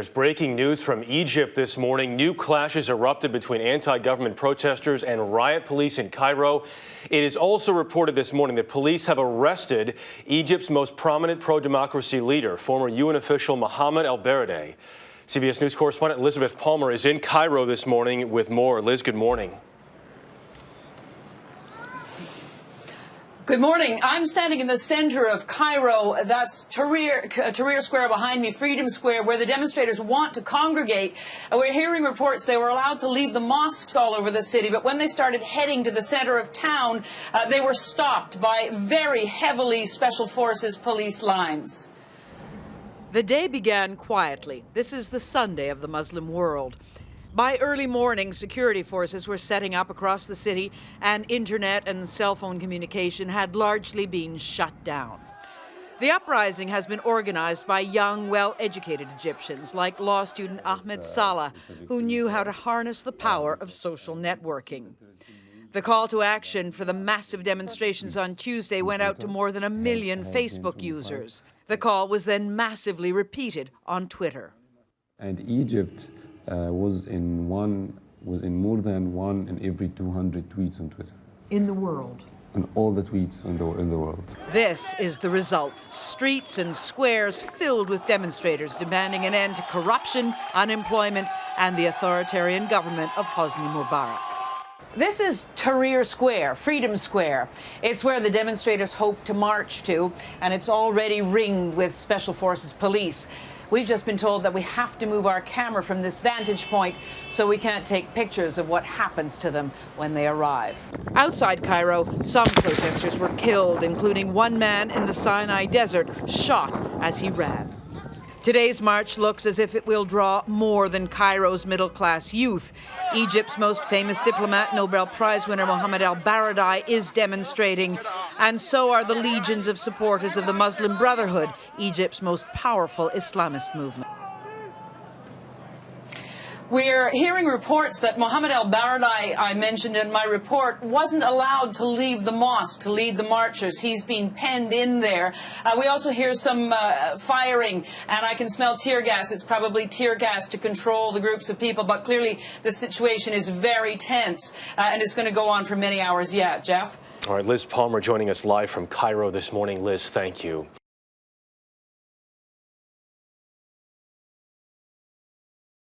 There's breaking news from Egypt this morning. New clashes erupted between anti-government protesters and riot police in Cairo. It is also reported this morning that police have arrested Egypt's most prominent pro-democracy leader, former UN official Mohammed El-Baradei. CBS News correspondent Elizabeth Palmer is in Cairo this morning with more. Liz, good morning. Good morning. I'm standing in the center of Cairo. That's Tahrir Square behind me, Freedom Square, where the demonstrators want to congregate. We're hearing reports they were allowed to leave the mosques all over the city, but when they started heading to the center of town, they were stopped by very heavily Special Forces police lines. The day began quietly. This is the Sunday of the Muslim world. By early morning, security forces were setting up across the city, and internet and cell phone communication had largely been shut down. The uprising has been organized by young, well-educated Egyptians like law student Ahmed Salah, who knew how to harness the power of social networking. The call to action for the massive demonstrations on Tuesday went out to more than 1 million Facebook users. The call was then massively repeated on Twitter. And Egypt was in more than 1 in every 200 tweets on Twitter. In the world. And all the tweets in the world. This is the result. Streets and squares filled with demonstrators demanding an end to corruption, unemployment, and the authoritarian government of Hosni Mubarak. This is Tahrir Square, Freedom Square. It's where the demonstrators hope to march to, and it's already ringed with Special Forces police. We've just been told that we have to move our camera from this vantage point so we can't take pictures of what happens to them when they arrive. Outside Cairo, some protesters were killed, including one man in the Sinai desert, shot as he ran. Today's march looks as if it will draw more than Cairo's middle-class youth. Egypt's most famous diplomat, Nobel Prize winner Mohammed El-Baradei, is demonstrating, and so are the legions of supporters of the Muslim Brotherhood, Egypt's most powerful Islamist movement. We're hearing reports that Mohammed El-Baradei, I mentioned in my report, wasn't allowed to leave the mosque, to lead the marchers. He's been penned in there. We also hear some firing, and I can smell tear gas. It's probably tear gas to control the groups of people, but clearly the situation is very tense, and it's going to go on for many hours yet. Jeff? All right, Liz Palmer joining us live from Cairo this morning. Liz, thank you.